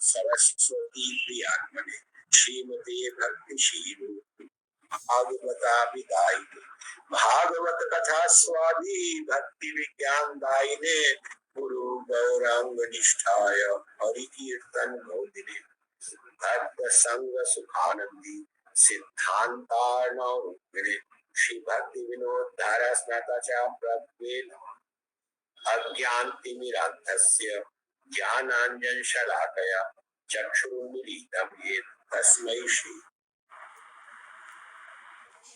सरस्वती प्रियात्मने श्रीमते भक्तिशील भागवता विदायिने भागवत कथा स्वादी भक्ति विज्ञान दायिने गुरु गौरांग निष्ठाय हरि कीर्तन गौदिने भक्त संग सुखानंदी सिद्धांतार्णवरूपिणे श्री भक्ति विनोद धारा स्नाताचार्य प्रद्वेद अज्ञानतिमिरान्धस्य ज्ञानांजन शलाकया चक्षुरुन्मीलितं येन तस्मै श्री।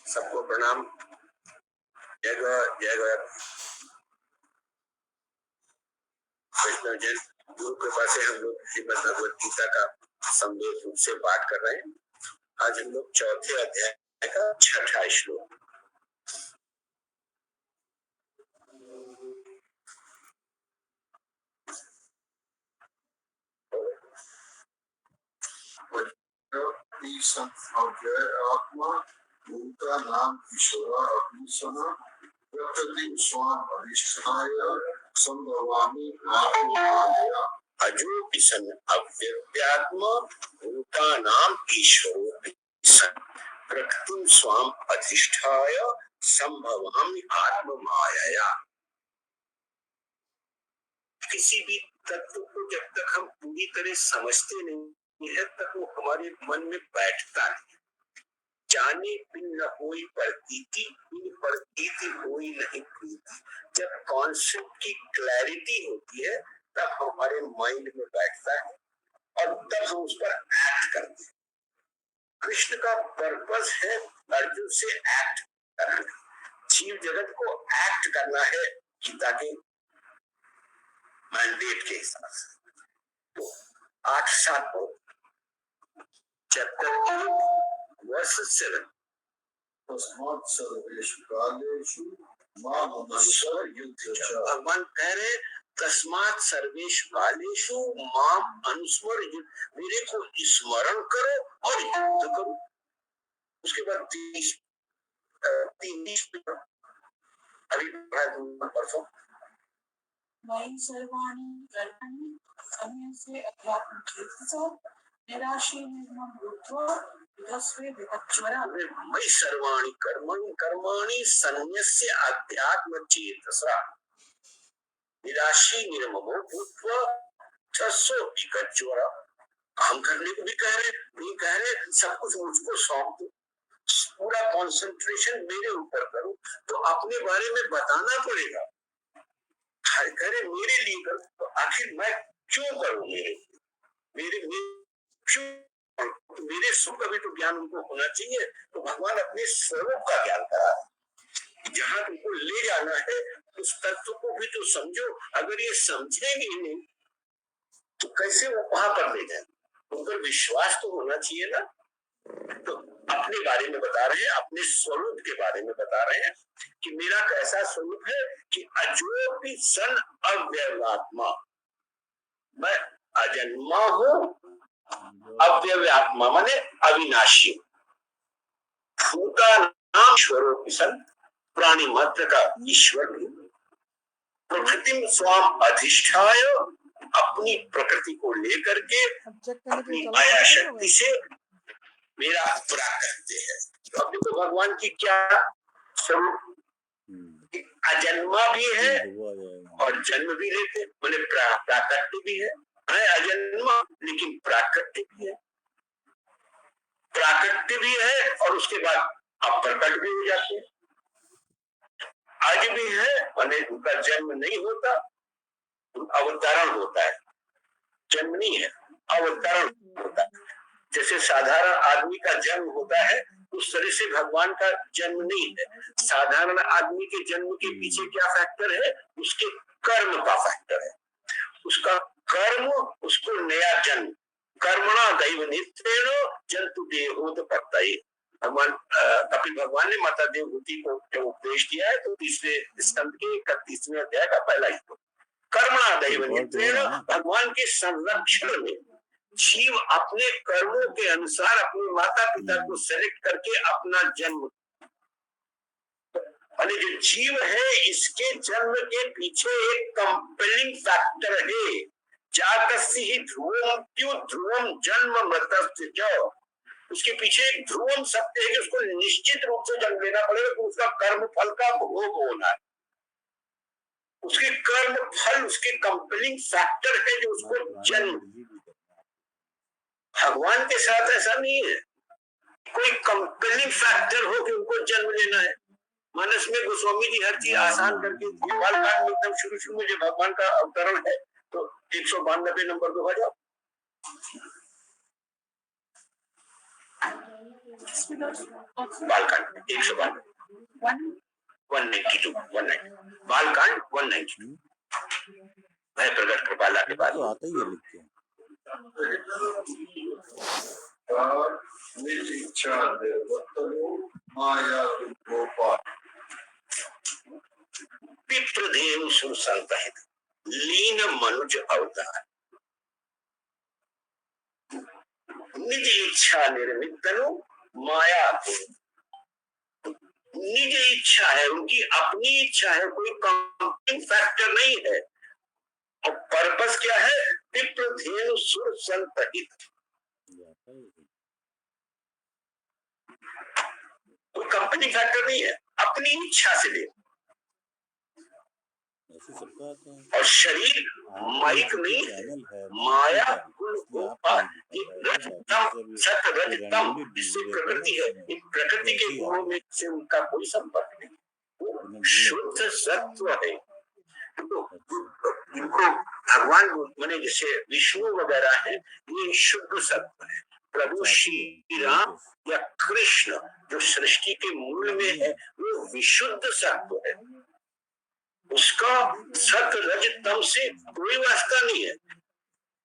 सबको प्रणाम। जय जय वैष्णव जन। गुरु कृपा से हम लोग श्रीमद् भगवद गीता का संवेद रूप से पाठ कर रहे हैं। आज हम लोग चौथे अध्याय का छठा श्लोक आत्मा उनका नाम ईश्वर अग्निशना प्रकृति स्वाम अधिष्ठाय संभवामि आत्ममाया अजो किशन अव्यक्त्यात्मा उनका नाम ईश्वर प्रकृति स्वाम अधिष्ठाय संभवामि आत्ममाया। किसी भी तत्व को जब तक हम पूरी तरह समझते नहीं है तब वो हमारे मन में बैठता नहीं। जाने बिन न होई प्रतीति, बिन प्रतीति होई नहीं प्रीति। जब कॉन्सेप्ट की क्लैरिटी होती है तब हमारे माइंड में बैठता है और तब हम उस पर एक्ट करते हैं। कृष्ण का पर्पस है अर्जुन से एक्ट करना, जीव जगत को एक्ट करना है गीता के मैंडेट के हिसाब से। तो 8-7 चैप्टर 1 वर्स 7 भगवान कह रहे तस्मात् सर्वेषु कालेषु माम अनुस्मर, मेरे को स्मरण करो और युद्ध करो। उसके बाद 30 अभी परसों सर्वाणि कर्माणि समय से अध्यात्म चेतसा निराशी निर्मम भूत्वा विधस्वे विपच्वरा। मयि सर्वाणि कर्माणि कर्माणि सन्न्यस्य अध्यात्म चेतसा निराशी निर्ममो भूत्वा विधस्वे विपच्वरा। काम करने को भी कह रहे, नहीं कह रहे सब कुछ मुझको सौंप दो, पूरा कंसंट्रेशन मेरे ऊपर करो। तो अपने बारे में बताना पड़ेगा। करे मेरे लिए करो, तो आखिर मैं क्यों करूं? मेरे सुख का भी तो ज्ञान उनको होना चाहिए। तो भगवान अपने स्वरूप का ज्ञान करा रहे। जहां तुमको ले जाना है उस तत्व को भी तो समझो। अगर ये समझेंगे नहीं तो कैसे वो वहां पर ले जाए? उन पर विश्वास तो होना चाहिए ना। तो अपने बारे में बता रहे हैं, अपने स्वरूप के बारे में बता रहे हैं कि मेरा कैसा स्वरूप है कि अजोपि सन अव्ययात्मा, मैं अजन्मा हूँ। अव्ययात्मा माने अविनाशी। भूता नाम ईश्वरोपि सन, प्राणी मात्र का ईश्वर भी। प्रकृति स्वाम अधिष्ठाय, अपनी प्रकृति को लेकर के अपनी माया शक्ति से मेरा प्राकट्य है। तो अब देखो भगवान की क्या स्वरूप, अजन्मा भी है और जन्म भी लेते, बोले प्राकट्य भी है अजन्मा लेकिन प्राकट्य भी है। प्राकट्य भी है और उसके बाद अप्रकट भी हो जाते हैं। आज भी है माने उनका जन्म नहीं होता, अवतरण होता है। जन्म नहीं है, अवतरण होता है। जैसे साधारण आदमी का जन्म होता है उस तरह से भगवान का जन्म नहीं है। साधारण आदमी के जन्म के पीछे क्या फैक्टर है? उसके कर्म का फैक्टर है। उसका कर्म उसको नया जन्म, कर्मणा दैव नित्येन जंतु देहोत्पत्तये। भगवान कपिल भगवान ने माता देवहूति को जब उपदेश दिया है तो 3 स्कंद के 31वें अध्याय का पहला ही तो कर्मणा दैव नित्येन, भगवान के संरक्षण में जीव अपने कर्मों के अनुसार अपने माता पिता को सेलेक्ट करके अपना जन्म, और जो जीव है इसके जन्म के पीछे एक कंपेलिंग फैक्टर है। जातस्य ही ध्रुवम क्यों ध्रुवम जन्म मृतस्य च, उसके पीछे एक ध्रुवम सत्य है कि उसको निश्चित रूप से जन्म लेना पड़ेगा, तो उसका कर्म फल का भोग होना है। उसके कर्म फल उसके कंपेलिंग फैक्टर है जो उसको जन्म। भगवान के साथ ऐसा नहीं है, कोई कंपेलिंग फैक्टर हो कि उनको जन्म लेना है। मानस में गोस्वामी जी हर चीज आसान करके बालकांड में एकदम शुरू में जो भगवान का अवतरण है, तो 192 नंबर पे हो जाओ। बालकांड 192 192 बालकांड 192 मैं प्रकट कृपाला के बाद तो आता ही है लिख के। निज इच्छा माया गोपाल पितृदेव सुर संतहित लीन मनुज अवतार निज इच्छा निर्मित तनु माया को। निज इच्छा है, उनकी अपनी इच्छा है, कोई कंपेलिंग फैक्टर नहीं है। और पर्पस क्या है? पितृदेव सुर संतहित, कोई कंपेलिंग फैक्टर नहीं है, अपनी इच्छा से ले। और शरीर माइक नहीं है, माया सतरजतम जिससे प्रकृति है, इन प्रकृति के गुणों में से उनका कोई संपर्क नहीं, वो शुद्ध सत्व है। तो इनको भगवान माने जैसे विष्णु वगैरह है, ये शुद्ध सत्व है। प्रभु श्री राम या कृष्ण जो सृष्टि के मूल में है, वो विशुद्ध सत्व है। उसका सत रज तम से कोई वास्ता नहीं है।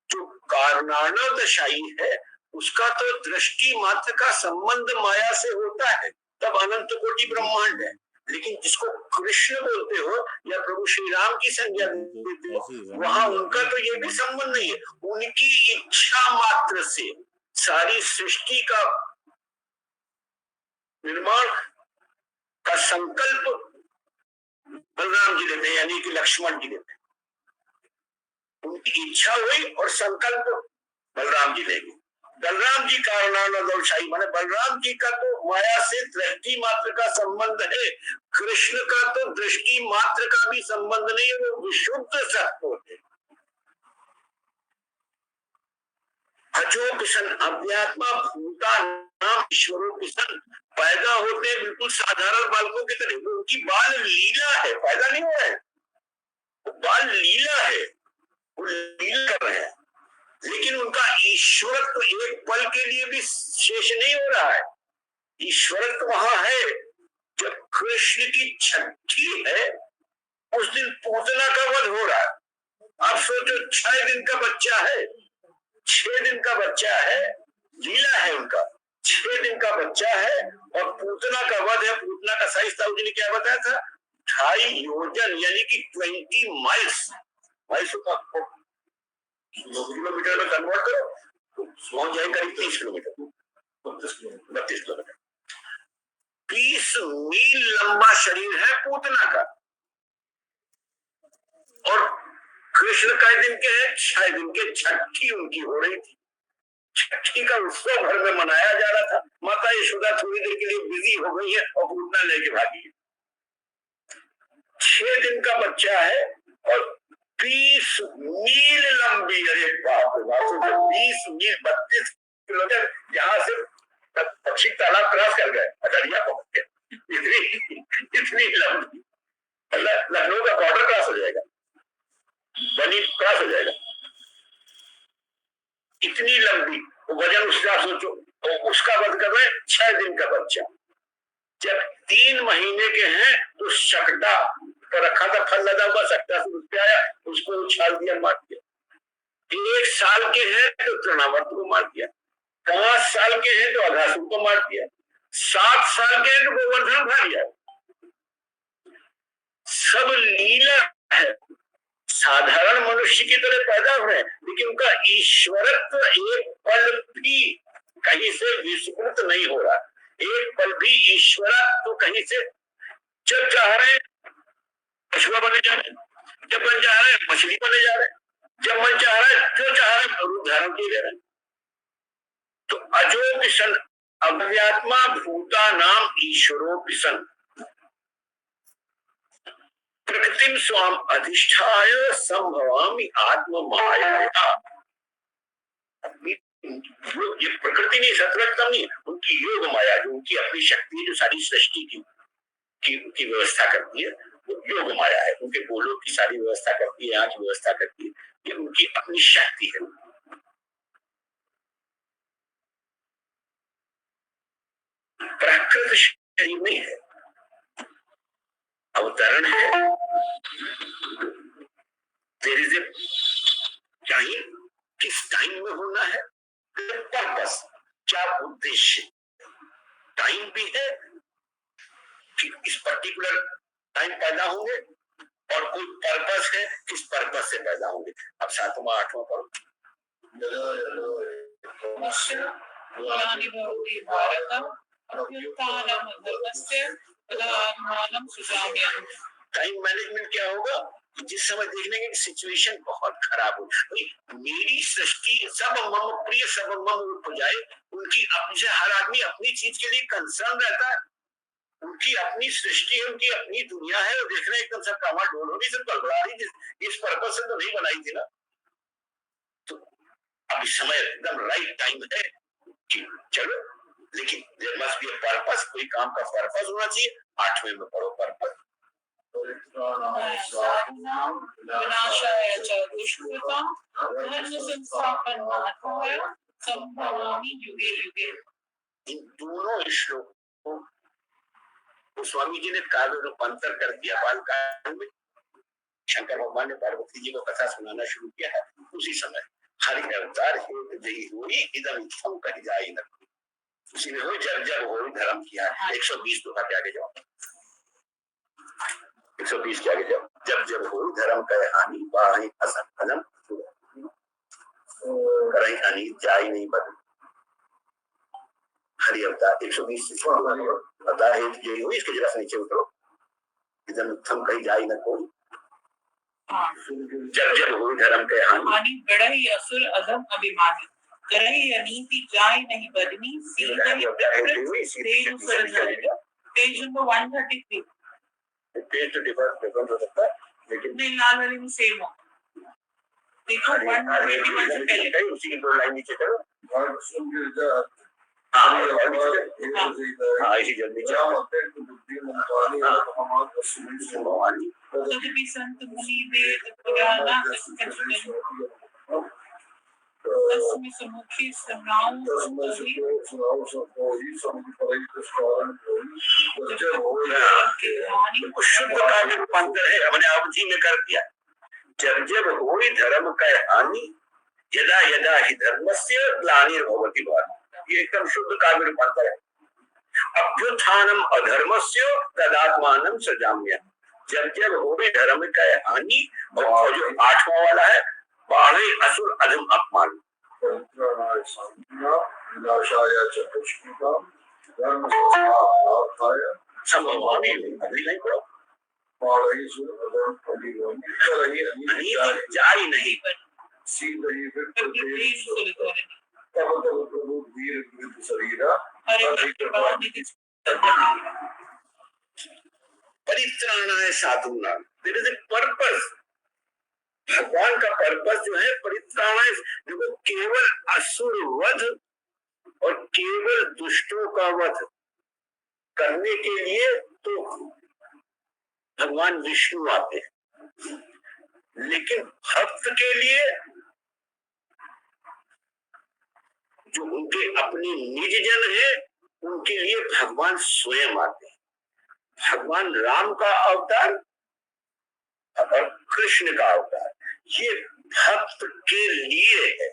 जो कारणार्णव दशाई है, उसका तो दृष्टि मात्र का संबंध माया से होता है, तब अनंत कोटि ब्रह्मांड है। लेकिन जिसको कृष्ण बोलते हो या प्रभु श्री राम की संज्ञा देते हो, वहां उनका तो ये भी संबंध नहीं है। उनकी इच्छा मात्र से सारी सृष्टि का निर्माण का संकल्प बलराम जी लेते हैं, यानी कि लक्ष्मण जी लेते हैं। उनकी इच्छा हुई और संकल्प बलराम जी लेंगे। बलराम जी कारणानदशाही माने बलराम जी का तो माया से दृष्टि मात्र का संबंध है, कृष्ण का तो दृष्टि मात्र का भी संबंध नहीं है, वो विशुद्ध सत्व है। अजोपिशन अध्यात्मा भूता नाम ईश्वरोपिशन, पैदा होते हैं बिल्कुल साधारण बालकों की तरह। उनकी बाल लीला है, पैदा नहीं हो रहा है, वो बाल लीला है, वो लीला कर रहे हैं। लेकिन उनका ईश्वरत्व एक पल के लिए भी शेष नहीं हो रहा है। ईश्वरत्व वहां है जब कृष्ण की छठी है, उस दिन पूतना का वध हो रहा है। आप सोचो 6 दिन का बच्चा है, 6 दिन का बच्चा है, लीला है उनका, 6 दिन का बच्चा है और पूतना का वध है। पूतना का साइज ताऊ जी ने क्या बताया था? 2.5 योजन यानी कि 20 माइल्स। माइल्स का किलोमीटर में कन्वर्ट करो तो पहुंच जाए करीब 30 किलोमीटर, 32 किलोमीटर। 20 मील लंबा शरीर है पूतना का। और कृष्ण का दिन के है 6 दिन के, छठी उनकी हो रही थी। छठी का उत्सव घर में मनाया जा रहा था। माता यशोदा थोड़ी देर के लिए बिजी हो गई है और पूतना लेके भागी है। 6 दिन का बच्चा है और 20 मील लंबी, अरे बाप रे बाप, 20 मील 32 किलोमीटर, यहाँ से पक्षी तालाब क्रॉस कर गए, अटरिया पहुंच गए। इतनी लंबी, लखनऊ का बॉर्डर क्रॉस हो जाएगा, बनी क्रॉस हो जाएगा, इतनी लंबी। वजन उसका सोचो, तो उसका वध कर रहे 6 दिन का बच्चा। जब 3 महीने के हैं तो शकटा तो रखा था, फल लगा हुआ, सकता से उस पे आया, उसको उछाल दिया, मार दिया। 1 साल के हैं तो तृणावर्त को मार दिया, 5 साल के हैं तो अघासुर को मार दिया, 7 साल के हैं तो गोवर्धन खा लिया। सब लीला है। साधारण मनुष्य की तरह पैदा हुए, लेकिन उनका ईश्वरत्व एक पल भी कहीं से विस्मृत नहीं हो रहा। एक पल भी ईश्वरत्व कहीं से, जब चाह रहे पशुआ बने जा रहे, जब बन जा रहे मछली बने जा रहे, जब मन चाह रहा है जो चाह रहा है रूप धारण किए जा रहे हैं। तो अजो किशन अव्यात्मा भूता नाम ईश्वरो किशन प्रकृतिम स्वाम अधिष्ठाय संभवामि आत्म माया। ये प्रकृति नहीं, सतरत्तम नहीं, उनकी योग माया जो उनकी अपनी शक्ति है, जो सारी सृष्टि की व्यवस्था करती है, वो योग माया है। उनके बोलों की सारी व्यवस्था करती है, यहाँ की व्यवस्था करती है, ये उनकी अपनी शक्ति है। प्राकृत शरीर में है, अवतरण है, देयर इज ए टाइम, किस टाइम में होना है, पर्पस, क्या उद्देश्य, टाइम भी है कि इस पर्टिकुलर टाइम पैदा होंगे और कोई पर्पस है, किस पर्पस से पैदा होंगे। अब 7वां 8वां पढ़ो। टाइम मैनेजमेंट क्या होगा, जिस समय देखने की सिचुएशन बहुत खराब हो, मेरी सृष्टि सब मम प्रिय सब मम हो जाए, उनकी अपनी से हर आदमी अपनी चीज के लिए कंसर्न रहता है, उनकी अपनी सृष्टि है, उनकी अपनी दुनिया है, और देखना एकदम सब डामाडोल हो रही, सब गड़बड़ा रही, इस पर्पस से तो नहीं बनाई थी ना। तो अब इस समय एकदम राइट टाइम है कि चलो, लेकिन there must be a purpose, कोई काम का पर्पस होना चाहिए। 8वें में पढ़ो पर्पस। विनाशाय च दुष्कृतां धर्म संस्थापनार्थाय संभवामि युगे युगे। इन दोनों श्लोकों को स्वामी जी ने काव्य रूपांतर कर दिया। बाल काल में शंकर भगवान ने पार्वती जी को कथा सुनाना शुरू किया है, उसी समय हरि अवतार हेतु जय होई इदम इत्थम कहि जाई न, उसी में हो जब जब हो धर्म किया। 120 दोहा के आगे जाओ, 120 के आगे जाओ। जब जब हो धर्म कहे हानि बाहि असंभलम करई हानि जाई नहीं बदल। हरि अवतार 120 अवतार हेतु जय होई, इसके जरा नीचे उतरो, इदम इत्थम कहि जाई न कोई। जब जब हो धर्म कहे हानि बढ़ई असुर अधम अभिमानी करई अनीति जाय नहीं बदनी सीधई पेज नंबर 133। पेज तो डिफरेंट हो सकता है, लेकिन नहीं, लाल वाले में सेम हो। देखो 121 से पहले उसी की 2 लाइन नीचे करो। इसी जल्दी तदपि संत मुनि वेद पुराण तस्मै सम्मुखी सुनाऊं शुद्ध का रूपांतर है, हमने अवधि में कर दिया। जब जब होई धर्म का हानि यदा यदा ही धर्मस्य ग्लानिर्भवति भारत, ये एकदम शुद्ध काव्य रूपांतर है। अभ्युत्थानम अधर्मस्य तदात्मानं सजाम्य, जब जब होवे धर्म का हानि, और जो 8वां वाला है बाढ़े असुर अधम अपमान। संभवामि अगली लाइन पढ़ो। जाई नहीं परित्राणाय साधूनां, देयर इज ए पर्पस। भगवान का पर्पस जो है परित्राणाय, देखो केवल असुर वध और केवल दुष्टों का वध करने के लिए तो भगवान विष्णु आते हैं, लेकिन भक्त के लिए जो उनके अपने निज जन है, उनके लिए भगवान स्वयं आते हैं। भगवान राम का अवतार और कृष्ण का अवतार, ये भक्त के लिए है।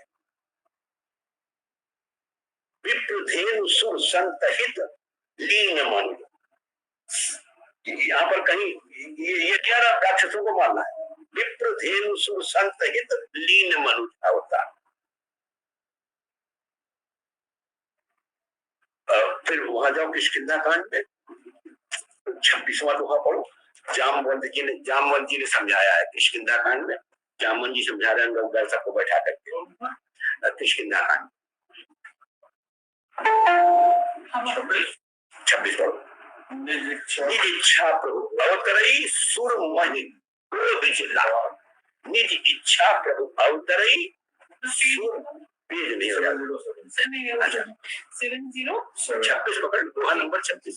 विप्रधेनु सुर संतहित लीन मन, यहाँ पर कहीं ये क्या राक्षसों को मारना है। विप्रधेनु सुर संतहित लीन मनु अवतार। फिर वहां जाओ किष्किंधा कांड में 26वां दोहा पढ़ो। जामवंत जी ने समझाया है किष्किंधा कांड में जामन जी समझा रहे हैं दर्शक को बैठा करके किशकिंधा कांड 26 पढ़ो। निज इच्छा प्रभु अवतरई सुर महि क्रोध जिला। निज इच्छा प्रभु अवतरई सुर पेज नहीं हो जाता। 26 पकड़, दोहा नंबर 26।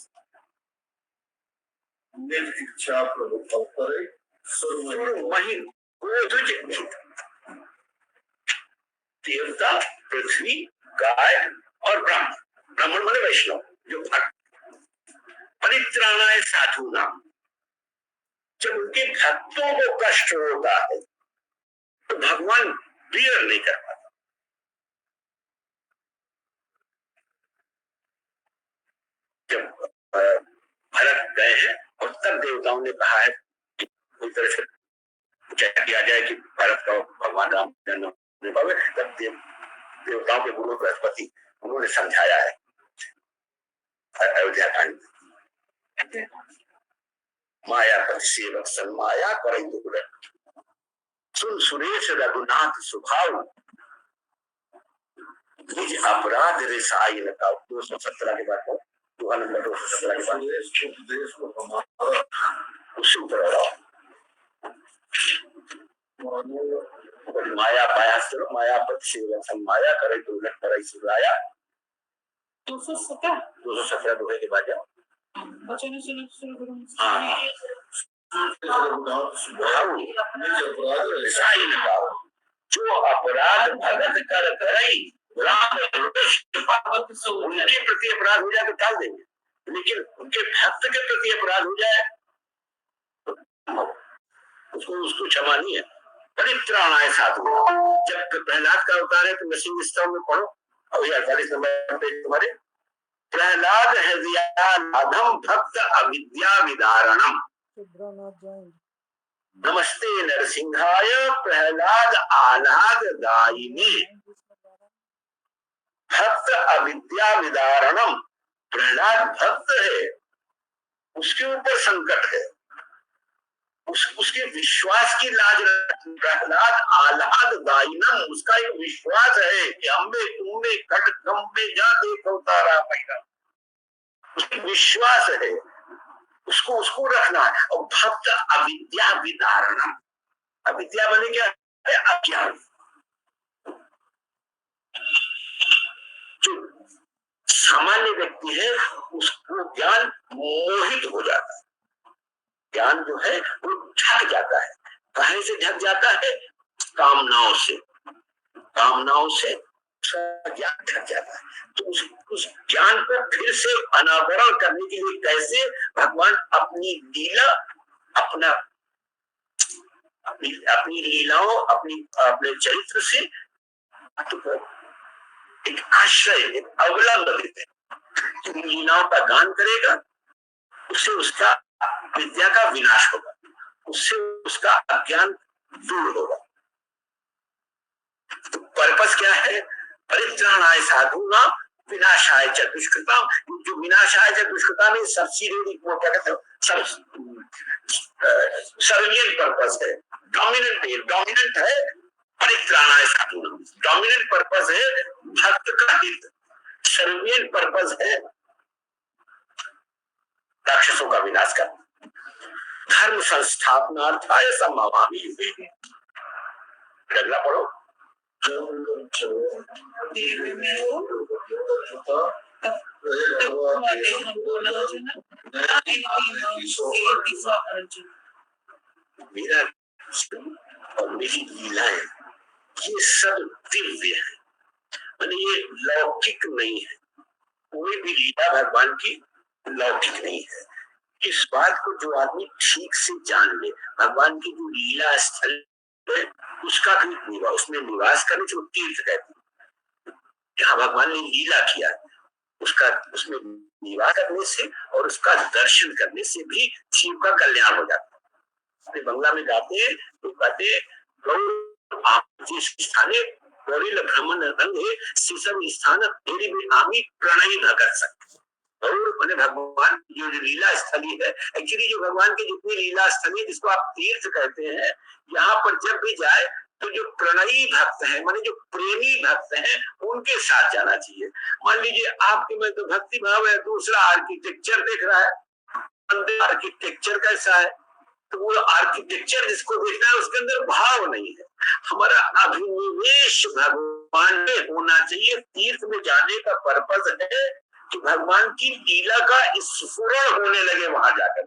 निज इच्छा प्रभु अवतरई सुर महि क्रोध जिला। देवता, पृथ्वी, गाय और ब्राह्मण, ब्राह्मण माने वैष्णव जो भक्त, परित्राणाय साधु नाम, जब उनके भक्तों को कष्ट होता है तो भगवान बियर नहीं कर पाते। जब भरत गए हैं और तब देवताओं ने कहा है कि कोई तरह से किया जाए कि भारत का भगवान राम जन्म नहीं पावे, तब देवताओं के गुरु बृहस्पति उन्होंने समझाया है अयोध्या कांड में। मायापति सेवक सन माया करे दुर्ग, सुन सुरेश रघुनाथ सुभाव, निज अपराध रिसाई न का। 217 के बाद दोहा नंबर 217 के बाद उपदेश को हमारा उसी तरह माया पाया सुर मायापति सेवक सन माया करे दुर्ग करे सुराया। 217 दोहे के बाद जाओ। वचन सुन सुन जो अपराध भगत कर करई उनके प्रति अपराध हो जाए तो टाल देंगे, लेकिन उनके भक्त के प्रति अपराध हो जाए उसको क्षमा नहीं है। परित्राणाय साधु, जब प्रहलाद का अवतार है तो नरसिंह स्तव में पढ़ो, और 48 नंबर पे तुम्हारे प्रहलाद हृदयाधम भक्त अविद्या विदारणम। नमस्ते नरसिंहाय प्रहलाद आह्लाद दायिने। भक्त अविद्या विदारणम, प्रहलाद भक्त है, उसके ऊपर संकट है, उसके विश्वास की लाज। प्रहलाद आह्लाद दायिनम, उसका एक विश्वास है कि अम्बे तुम्बे कट कम्बे जा देखो तारा पैदा, उसकी विश्वास है, उसको रखना है। और भक्त अविद्या विदारणम, अविद्या बने क्या है? अज्ञान। जो सामान्य व्यक्ति है उसको ज्ञान मोहित हो जाता है, ज्ञान जो है वो ढक जाता है। कहीं से ढक जाता है? कामनाओं से, कामनाओं से ज्ञान ढक जाता है। तो उस ज्ञान को फिर से अनावरण करने के लिए कैसे भगवान अपनी लीला, अपनी लीलाओं, अपने चरित्र से एक आश्रय, एक अवलंबन देते हैं। लीलाओं का गान करेगा उससे उसका विद्या का विनाश होगा, उससे उसका अज्ञान दूर होगा। तो पर्पस क्या है? परित्राणाय साधूना विनाशाय च दुष्कृताम। जो विनाशाय च दुष्कृताम में सब्सिडी वो क्या कहते हो, सर्विलियंट पर्पस है, डोमिनेंट है। परित्राणाय साधूना डोमिनेंट पर्पस है भक्त का हित, सर्विलियंट पर्पस है राक्षसों का विनाश करना। धर्म संस्थापनार्थाय संभवामि। अगला पढ़ो। मेरा और मेरी लीलाएं ये सब दिव्य है, मैंने ये लौकिक नहीं है। कोई भी लीला भगवान की लौकिक नहीं है। इस बात को जो आदमी ठीक से जान ले, भगवान की जो लीला स्थल है उसका भी निवास, उसमें निवास करने से तीर्थ कहते हैं। जहाँ भगवान ने लीला किया उसका, उसमें निवास करने से और उसका दर्शन करने से भी जीव का कल्याण हो जाता है। अपने बंगला में गाते हैं तो कहते स्थाने भ्रमण रंगे शिशम स्थान तेरी में आमी प्रणयी न कर सकते। और मैंने भगवान जो लीला स्थली है, एक्चुअली जो भगवान की जितनी लीला स्थली है जिसको आप तीर्थ कहते हैं, यहाँ पर जब भी जाए तो जो प्रणयी भक्त हैं, माने जो प्रेमी भक्त हैं, उनके साथ जाना चाहिए। मान लीजिए आपके में तो भक्ति भाव है, दूसरा आर्किटेक्चर देख रहा है, आर्किटेक्चर कैसा है, तो वो आर्किटेक्चर जिसको देखना है उसके अंदर भाव नहीं है। हमारा अभिनिवेश भगवान में होना चाहिए। तीर्थ में जाने का पर्पस है कि भगवान की लीला का स्फुरण होने लगे वहां जाकर,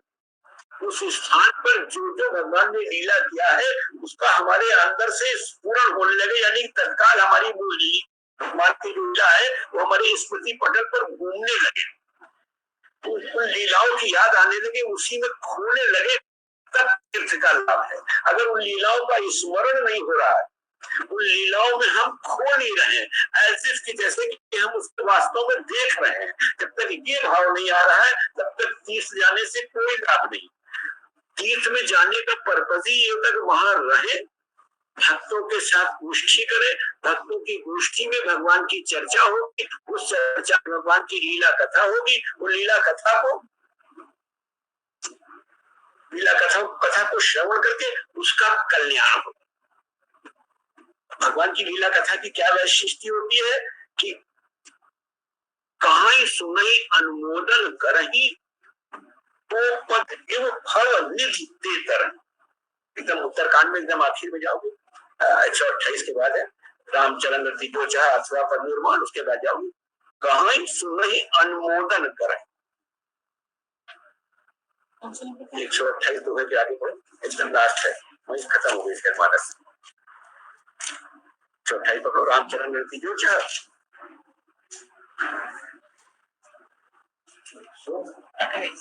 उस स्थान पर जो जो भगवान ने लीला किया है उसका हमारे अंदर से स्फुरण होने लगे, यानी तत्काल हमारी वो भगवान की लीला है वो हमारे स्मृति पटल पर घूमने लगे, तो उन लीलाओं की याद आने लगे, उसी में खोने लगे, तब तीर्थ का लाभ है। अगर उन लीलाओं का स्मरण नहीं हो रहा है, उन लीलाओं में हम खो नहीं रहे, ऐसे कि जैसे कि हम उसको वास्तव में देख रहे हैं, जब तक ये भाव नहीं आ रहा है तब तक तीर्थ जाने से कोई लाभ नहीं। तीर्थ में जाने का पर्पस ही ये तक वहां रहे, भक्तों के साथ गोष्ठी करे, भक्तों की गोष्ठी में भगवान की चर्चा होगी, उस चर्चा भगवान की लीला कथा होगी, वो लीला कथा को श्रवण करके उसका कल्याण हो। भगवान की लीला कथा की क्या वैशिष्टि होती है कि कहां सुनई अनुमोदन करही तो पद एवं फल निधि देतर। एकदम उत्तरकांड में एकदम आखिर में जाओगे, 128 के बाद है रामचरण रति जो चाह अथवा पद निर्माण, उसके बाद जाओगे कहां सुनई अनुमोदन करही। 128 दोहे के आगे पढ़ो, एकदम लास्ट है, वही खत्म हो गई इसके मानस। 128 पकड़ो, रामचरण रति जो चाह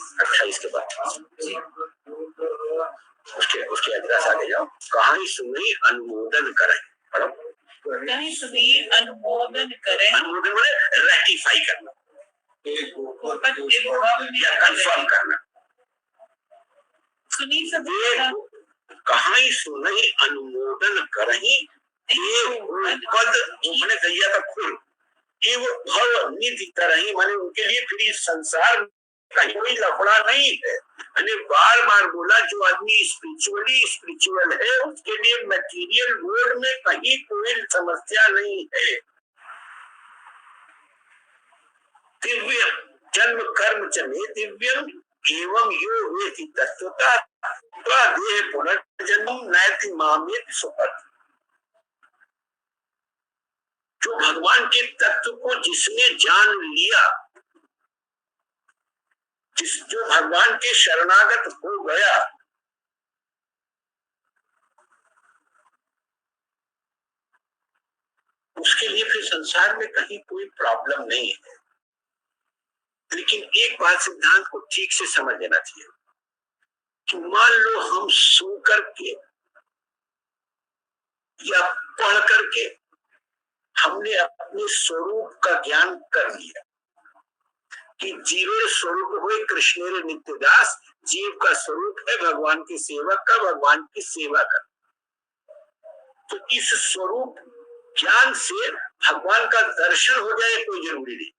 28 के बाद उसके अजरा से आगे जाओ, कहां सुनी अनुमोदन करें, पढ़ो कहीं सुनी अनुमोदन करें, अनुमोदन माने रेटिफाई करना या कंफर्म करना। सुनी सब कहां सुनी अनुमोदन करही पद मैंने गैया का खुल एव भव निधि तरही, माने उनके लिए फिर इस संसार कहीं कोई लफड़ा नहीं है। मैंने बार बार बोला जो आदमी स्पिरिचुअल है उसके लिए मटेरियल वर्ल्ड में कहीं कोई समस्या नहीं है। दिव्य जन्म कर्म चमे दिव्यम एवं यो वेति तत्वता देह पुनर्जन्म नैति मामेति सुपथ। जो भगवान के तत्व को जिसने जान लिया, जो भगवान के शरणागत हो गया, उसके लिए फिर संसार में कहीं कोई प्रॉब्लम नहीं है। लेकिन एक बात सिद्धांत को ठीक से समझ लेना चाहिए कि मान लो हम सो करके या पढ़ करके हमने अपने स्वरूप का ज्ञान कर लिया कि जीव स्वरूप हुए कृष्णेर नित्यदास, जीव का स्वरूप है भगवान के सेवक का, भगवान की सेवा का। तो इस स्वरूप ज्ञान से भगवान का दर्शन हो जाए कोई जरूरी नहीं।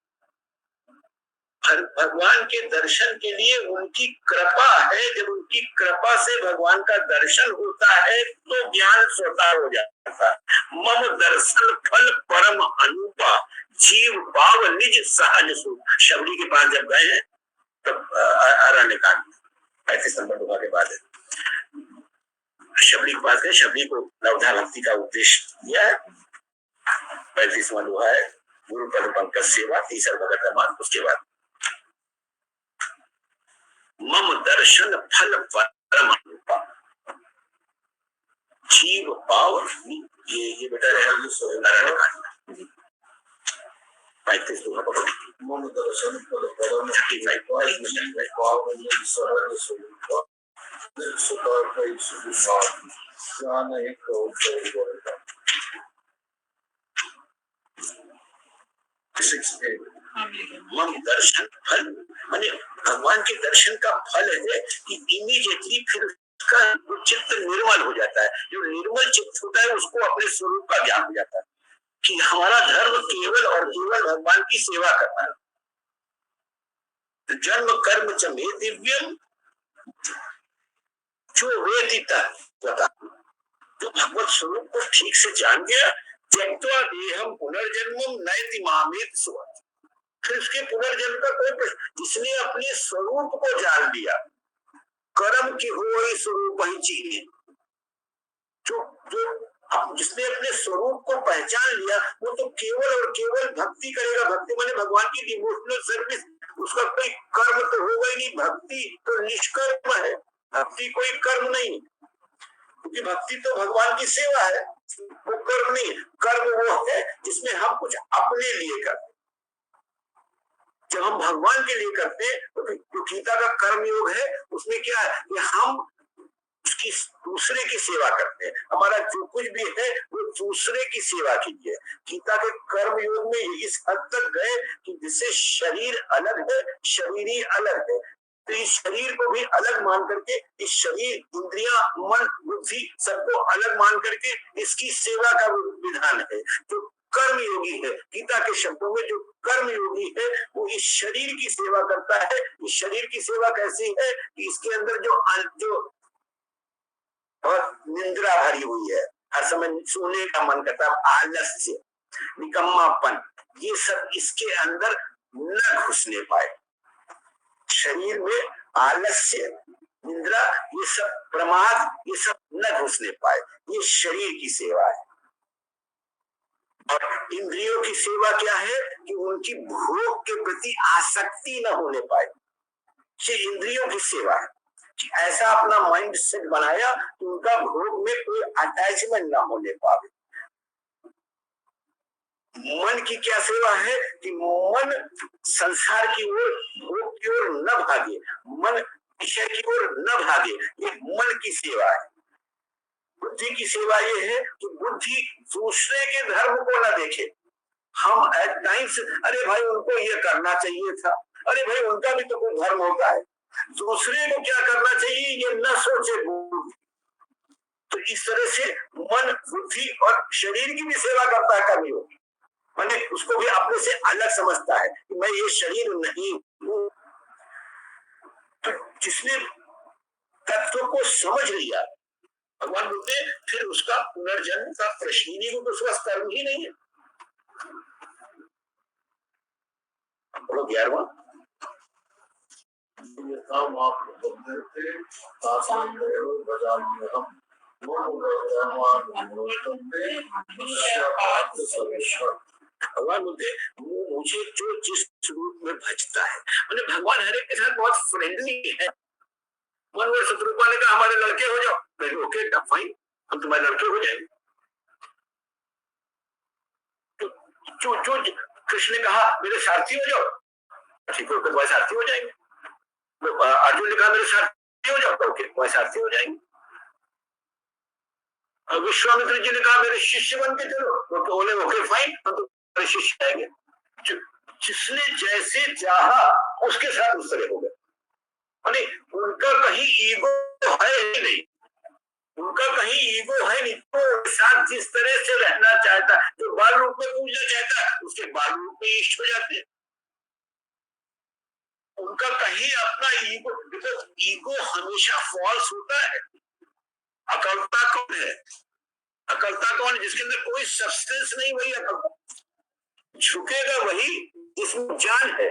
भगवान के दर्शन के लिए उनकी कृपा है, जब उनकी कृपा से भगवान का दर्शन होता है तो ज्ञान स्वतः हो जाता है। मम दर्शन फल परम अनुपा जीव पाव निज सहज सुख। शबरी के पास जब गए हैं तब अरण्य कांड 35 नंबर दुआ के बाद है, शबरी के पास गए, शबरी को नवधा भक्ति का उपदेश दिया है। 35वां दुआ है गुरु पद पंकज सेवा, तीसरा भगत मान। उसके बाद मम दर्शन फल परम अनुपा जीव पाव, ये बेटा अरण्य कांड 35 दुआ पकड़ो। मम दर्शन फल परम अनुपा जीव पाव निज सहज सुख सुता कई सुविभाग ज्ञान एक कौशल। 68 मम दर्शन फल माने भगवान के दर्शन का फल है कि इमीडिएटली फिर उसका चित्त निर्मल हो जाता है। जो निर्मल चित्त होता है उसको अपने स्वरूप का ज्ञान हो जाता है कि हमारा धर्म केवल और केवल भगवान की सेवा करना है। जन्म कर्म च मे दिव्यम जो वेदिता पता, जो भगवत स्वरूप को ठीक से जान गया, त्यक्त्वा देहम पुनर्जन्मम नयति मामेत सुवत्। फिर उसके पुनर्जन्म का कोई प्रश्न, जिसने अपने स्वरूप को जान लिया, कर्म की हो वही स्वरूप वही चीज, जो जो जिसने अपने स्वरूप को पहचान लिया वो तो केवल और केवल भक्ति करेगा। भक्ति माने भगवान की डिवोशनल सर्विस, उसका कोई कर्म तो होगा ही नहीं। भक्ति तो निष्कर्म है, भक्ति कोई कर्म नहीं, क्योंकि भक्ति तो भगवान की सेवा है, वो कर्म नहीं। कर्म वो है जिसमें हम कुछ अपने लिए करते। जब हम भगवान के लिए करते हैं तो गीता का कर्म योग है, उसमें क्या है कि हम उसकी दूसरे की सेवा करते हैं। हमारा जो कुछ भी है वो दूसरे की सेवा के लिए। गीता के कर्म योग में इस हद तक गए कि जिससे शरीर अलग है, शरीर ही अलग है, तो इस शरीर को भी अलग मान करके, इस शरीर इंद्रियां मन बुद्धि सबको अलग मान करके इसकी सेवा का विधान है। जो कर्म योगी है, गीता के शब्दों में जो कर्म योगी है वो इस शरीर की सेवा करता है। इस शरीर की सेवा कैसी है कि इसके अंदर जो और निंद्रा भरी हुई है, हर समय सोने का मन करता है, आलस्य निकम्मापन, ये सब इसके अंदर न घुसने पाए। शरीर में आलस्य निंद्रा ये सब प्रमाद ये सब न घुसने पाए, ये शरीर की सेवा है। और इंद्रियों की सेवा क्या है कि उनकी भोग के प्रति आसक्ति न होने पाए, ये इंद्रियों की सेवा है कि ऐसा अपना माइंड सेट बनाया कि उनका भोग में कोई अटैचमेंट ना होने पाए। मन की क्या सेवा है कि मन संसार की ओर भोग की ओर न भागे, मन विषय की ओर न भागे, ये मन की सेवा है। बुद्धि की सेवा ये है कि बुद्धि दूसरे के धर्म को न देखे। हम एट टाइम्स अरे भाई उनको ये करना चाहिए था, अरे भाई उनका भी तो कोई धर्म होता है, दूसरे को क्या करना चाहिए ये न सोचे। तो इस तरह से मन बुद्धि और शरीर की भी सेवा करता है कभी होगी, माने उसको भी अपने से अलग समझता है कि मैं ये शरीर नहीं हूं। तो जिसने तत्व को समझ लिया, भगवान बोलते फिर उसका पुनर्जन्म का प्रश्न ही नहीं, क्योंकि उसका कर्म ही नहीं है। बोलो 11वां भगवान बोलते मुझे जो जिस रूप में भजता है, मैंने भगवान हर एक के साथ बहुत फ्रेंडली है। मन में शत्रुपा ने कहा हमारे लड़के हो जाओ, मैं ओके फाइन, हम तुम्हारे लड़के हो जाएंगे। जो जो कृष्ण ने कहा मेरे सारथी हो जाओ, ठीक है तुम्हारे सारथी हो जाएंगे। अर्जुन ने कहा मेरे सारथी हो जाओ, ओके तुम्हारे सारथी हो जाएंगे। विश्वामित्र जी ने कहा मेरे शिष्य बन के चलो, तो बोले ओके फाइन, हम तुम्हारे शिष्य आएंगे। जिसने जैसे चाहा उसके साथ उस तरह हो गए। उनका कहीं ईगो है ही नहीं, उनका कहीं ईगो है नहीं। तो साथ जिस तरह से रहना चाहता, जो बाल रूप में पूजना चाहता है उसके बाल रूप में इष्ट हो जाते हैं। उनका कहीं अपना ईगो, बिकॉज ईगो हमेशा फॉल्स होता है। अकलता कौन है? अकलता कौन है? जिसके अंदर कोई सब्सटेंस नहीं, वही अकलता। झुकेगा वही जिसमें जान है,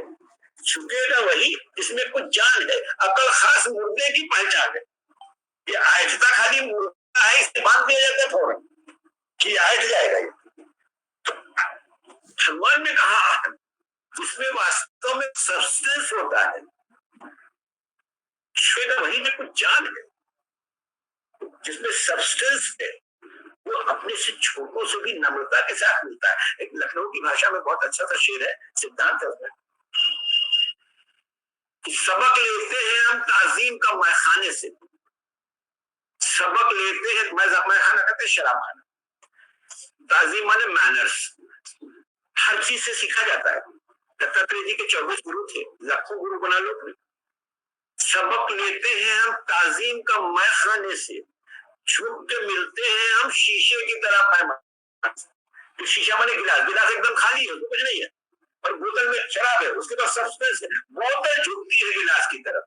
झुकेगा वही जिसमें कुछ जान है। अकल खास मुर्दे की पहचान है। ये आयठता खाली मुर्दा है, इसे बांध दिया जाता है फौरन कि आयठ जाएगा ये। भगवान ने कहा जिसमें वास्तव में सब्सटेंस होता है, झुकेगा वही में कुछ जान है। जिसमें सब्सटेंस है वो अपने से छोटों से भी नम्रता के साथ मिलता है। एक लखनऊ की भाषा में बहुत अच्छा सा शेर है, सिद्धांत है उसमें, सबक लेते हैं हम ताजीम का मैखाने से। सबक लेते हैं, मैखाना कहते हैं शराब खाना, ताजीम माने मैनर्स। हर चीज से सीखा जाता है। दत्तात्रेय जी के 24 गुरु थे, लाखों गुरु बना लो। सबक लेते हैं हम ताजीम का मैखाने से, झुक के मिलते हैं हम शीशे की तरह पैमाने। तो शीशा माने गिलास, गिलास एकदम खाली है, तो कुछ नहीं है, और बोतल में शराब है, उसके पास सब्सटेंस है, बोतल झुकती है गिलास की तरफ,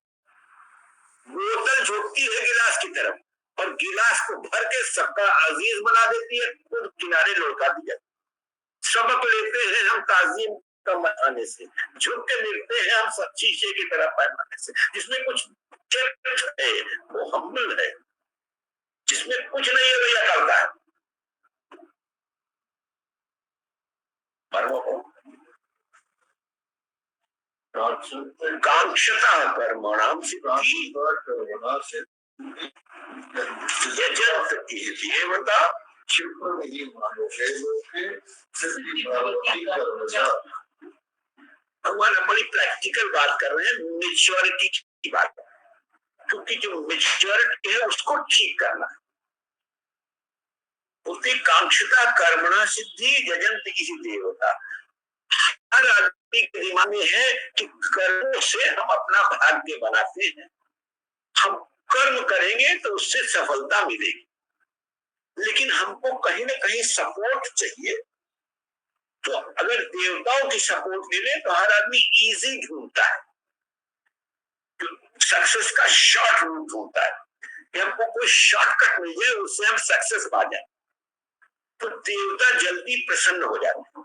बोतल झुकती है गिलास की तरफ, और गिलास को भर के सबका अजीज बना देती है, खुद किनारे लौटा दिया। सबक लेते हैं हम ताजीम का मनाने से, झुक के मिलते हैं हम सब शीशे की तरह पैमाने से। जिसमें कुछ है वो हम्बल है, जिसमें कुछ नहीं है वही अकलता है। कांक्षता कर्मणाम सिद्धि यजंत देवता क्षिप्र नहीं मानोगे लोके सिद्धि भवति कर्मजा। भगवान बड़ी प्रैक्टिकल बात कर रहे हैं, मेच्योरिटी की बात, क्योंकि जो मेच्योरिटी है उसको ठीक करना। उसकी कांक्षता कर्मणा सिद्धि यजंत किसी देवता। हर आदमी के दिमाग में है कि कर्म से हम अपना भाग्य बनाते हैं, हम कर्म करेंगे तो उससे सफलता मिलेगी, लेकिन हमको कहीं ना कहीं सपोर्ट चाहिए। तो अगर देवताओं की सपोर्ट मिले तो हर आदमी इजी ढूंढता है, सक्सेस का शॉर्ट रूट ढूंढता है कि हमको कोई शॉर्टकट मिल जाए, उससे हम सक्सेस पा जाए। तो देवता जल्दी प्रसन्न हो जाते हैं,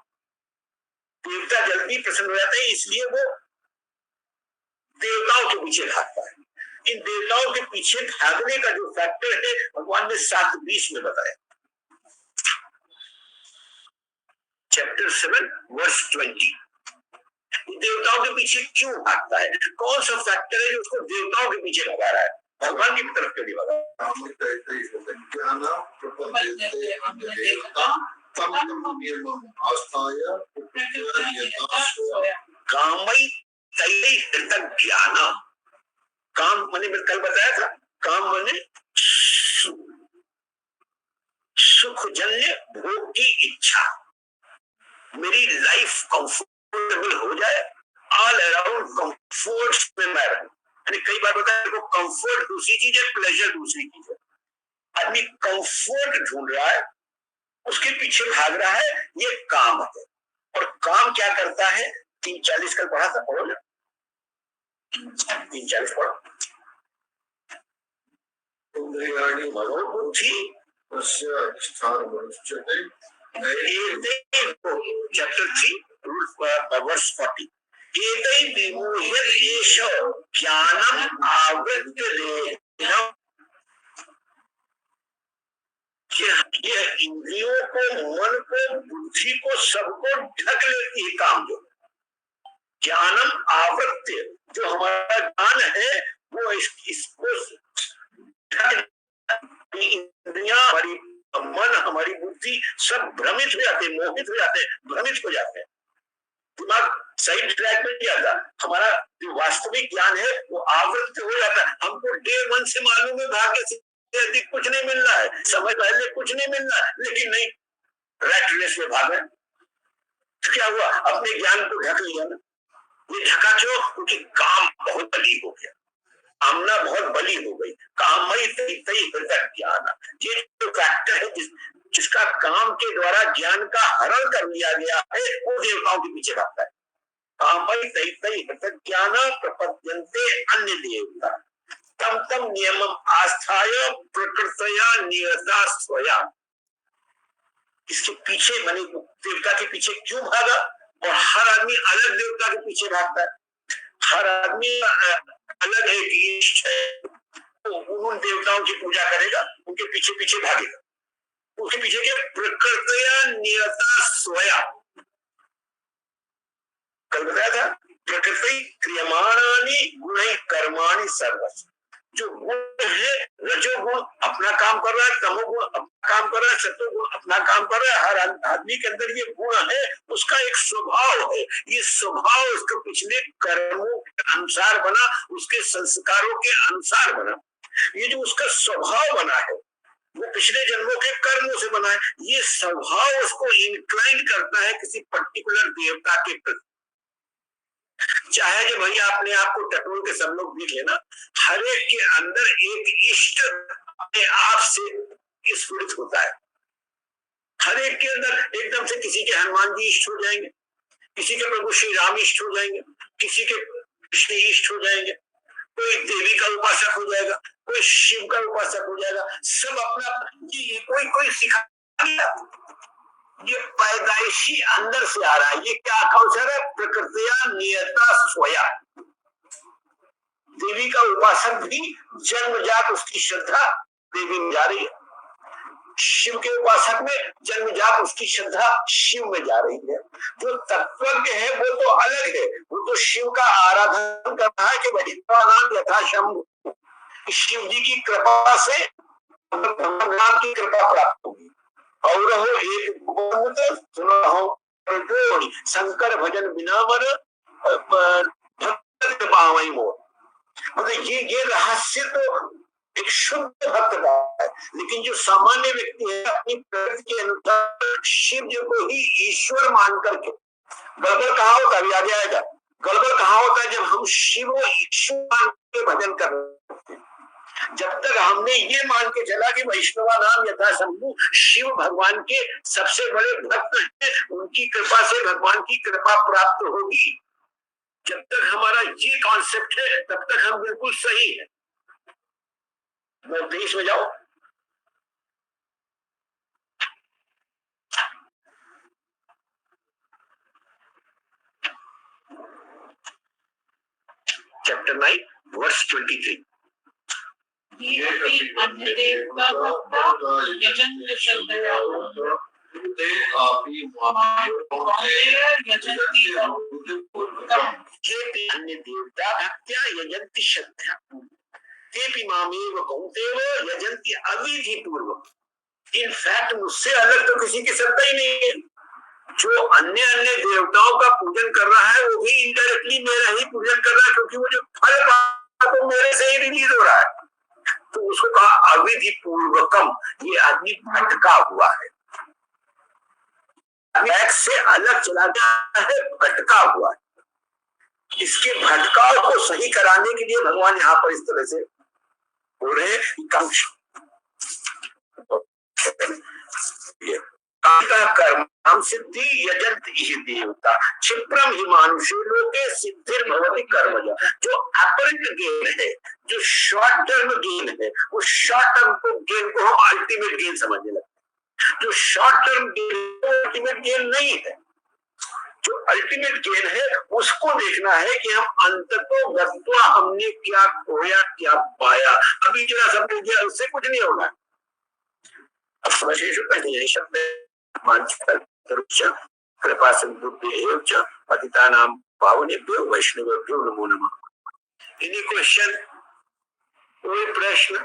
देवता जल्दी प्रसन्न हो जाते हैं, इसलिए वो देवताओं के पीछे भागता है। इन देवताओं के पीछे भागने का जो फैक्टर है भगवान ने 7:20 में बताया, चैप्टर 7 वर्स 20। देवताओं के पीछे क्यों भागता है, कौन सा फैक्टर है जो उसको देवताओं के पीछे भगा रहा है, भगवान की तरफ क्यों नहीं भगा? कामई तैयारी ज्ञान, काम मैंने कल बताया था, काम मैंने सुखजन्य भोग की इच्छा, मेरी लाइफ कंफर्टेबल हो जाए, ऑल अराउंड कंफर्ट में मैं रहूं। मैंने कई बार बताया को कंफर्ट दूसरी चीज है, प्लेजर दूसरी चीज है। आदमी कंफर्ट ढूंढ रहा है, उसके पीछे भाग रहा है, ये काम है। और काम क्या करता है? 3:40 कल पढ़ा था, पढ़ो ना, 3:40 पढ़ो। मनोबुद्धि चैप्टर 3 वर्स 40। ज्ञानम आवृत्य, ये इंद्रियों को, मन को, बुद्धि को, सबको ढक लेती है काम। जो ज्ञानम आवृत्य, जो हमारा ज्ञान है वो इसको इंद्रियां, हमारी मन, हमारी बुद्धि सब भ्रमित हो जाते, मोहित हो जाते, भ्रमित हो जाते हैं, दिमाग सही ट्रैक में नहीं आता। हमारा जो वास्तविक ज्ञान है वो आवृत्त हो जाता है। हमको डे 1 से मालूम है भाग्य से अधिक कुछ नहीं मिल रहा है, समय पहले कुछ नहीं मिल रहा है, लेकिन नहीं, रैट रेस में भागे। तो क्या हुआ? अपने ज्ञान को ढक लिया ना। ये ढका क्यों? क्योंकि काम बहुत बली हो गया, कामना बहुत बली हो गई। कामई तई हृदय ज्ञान, ये जो फैक्टर है जिसका काम के द्वारा ज्ञान का हरण कर लिया गया है, वो देवताओं के पीछे भागता है। कामई तई हृदय ज्ञान प्रपद्यन्ते अन्य देवता तम तम नियमम आस्थाय प्रकृतया नियता स्वया। इसके पीछे माने देवता के पीछे क्यों भागा? और हर आदमी अलग देवता के पीछे भागता है, हर आदमी अलग एक इष्ट है, तो उन देवताओं की पूजा करेगा, उनके पीछे पीछे भागेगा। उसके पीछे क्या? प्रकृतया नियता स्वया। कल बताया था, प्रकृति क्रियमाणानि गुणैः कर्माणि सर्वस्य। जो गुण है, रजोगुण अपना काम कर रहा है, तमोगुण अपना काम कर रहा है, सत्वगुण अपना काम कर रहा है। हर आदमी के अंदर ये गुण है, उसका एक स्वभाव है। ये स्वभाव उसके पिछले कर्मों के अनुसार बना, उसके संस्कारों के अनुसार बना। ये जो उसका स्वभाव बना है वो पिछले जन्मों के कर्मों से बना है। ये स्वभाव उसको इंक्लाइन करता है किसी पर्टिकुलर देवता के प्रति। चाहे जो भैया अपने आप को टटोल के सब लोग देख लेना, हर एक के अंदर एक इष्ट अपने आप से स्फुरित होता है। हर एक के अंदर एकदम से किसी के हनुमान जी इष्ट हो जाएंगे, किसी के प्रभु श्री राम इष्ट हो जाएंगे, किसी के कृष्ण इष्ट हो जाएंगे, कोई देवी का उपासक हो जाएगा, कोई शिव का उपासक हो जाएगा। सब अपना ये कोई सिखा, ये पैदाइशी अंदर से आ रहा है। ये क्या कौशल है? प्रकृतिया नियता स्वया। देवी का उपासक भी जन्मजात उसकी श्रद्धा देवी में जा रही है, शिव के उपासक में जन्मजात उसकी श्रद्धा शिव में जा रही है। जो तत्वज्ञ है वो तो अलग है, वो तो शिव का आराधन कर रहा है कि भाई नाम यथाशंभु, शिव जी की कृपा से भगवान की कृपा प्राप्त होगी। और हो एक सुना हो शंकर भजन बिना मन भक्त पावई मोर। मतलब ये रहस्य तो एक शुद्ध भक्त का है, लेकिन जो सामान्य व्यक्ति है अपनी प्रकृति के अनुसार शिव जी को ही ईश्वर मान करके, गड़बड़ कहाँ होता है अभी आगे आएगा, गड़बड़ कहाँ होता है जब हम शिव को ईश्वर मान के भजन कर रहे हैं। जब तक हमने ये मान के चला कि वैष्णवा नाम यथा शंभु, शिव भगवान के सबसे बड़े भक्त हैं, उनकी कृपा से भगवान की कृपा प्राप्त होगी, जब तक हमारा ये कॉन्सेप्ट है तब तक हम बिल्कुल सही है। 23 में जाओ। Chapter 9 verse 23। ये अन्य देवता भक्ता यजन्ति श्रद्धया ते आपि यजन्ति पूर्वकम्। ये अन्य देवता भक्त्या यजन्ति श्रद्धया तेपि मामेव कौन्तेय यजन्ति अविधि पूर्वक। इनफैक्ट मुझसे अलग तो किसी की श्रद्धा ही नहीं है। जो अन्य अन्य देवताओं का पूजन कर रहा है वो भी इनडायरेक्टली मेरा ही पूजन कर रहा है, क्योंकि वो जो फल पा तो मेरे से ही रिलीज हो रहा है। तो उसको कहा अविधि पूर्वकम, ये आदमी भटका हुआ है, बैग से अलग चला गया है, भटका हुआ है। इसके भटकाव को सही कराने के लिए भगवान यहाँ पर इस तरह से बोल रहे हैं। कर्म सिद्धि यजंत देवता क्षिप्रम ही मानुषो लोके सिद्धिर भवति कर्मजा। जो अपरित गेन है, जो शॉर्ट टर्म गेन है, वो शॉर्ट टर्म गेन को हम अल्टीमेट गेन समझने लगते। जो short term gain ultimate gain नहीं है, जो अल्टीमेट गेन है उसको देखना है कि हम अंततोगत्वा हमने क्या खोया क्या पाया। अभी जरा सब दिया उससे कुछ नहीं होगा। अब समझिए पहले शब्द कृपा सिंधुभ्यो पतितानां पावनेभ्यो वैष्णवेभ्यो नमो नमः। एनी क्वेश्चन, कोई प्रश्न?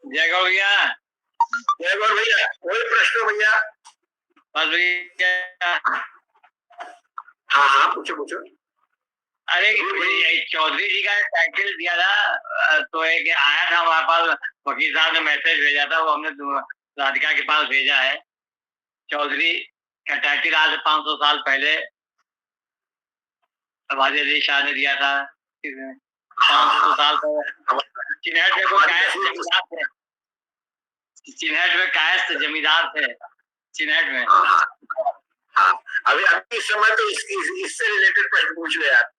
जय गौ भैया, जय गौर भैया, कोई प्रश्न भैया? बस भैया। हाँ हाँ पूछो पूछो। अरे चौधरी जी का टाइटल दिया था तो एक आया था हमारे पास, वकील साहब ने मैसेज भेजा था, वो हमने राधिका के पास भेजा है। चौधरी का टाइटल आज 500 साल पहले आबादी अली शाह ने दिया था। 500 साल पहले चिन्हट में कोई कायस्थ जमींदार थे, चिन्हट में कायस्थ जमींदार थे, चिन्हट में। अभी अभी इस समय तो इससे रिलेटेड प्रश्न पूछ रहे यार।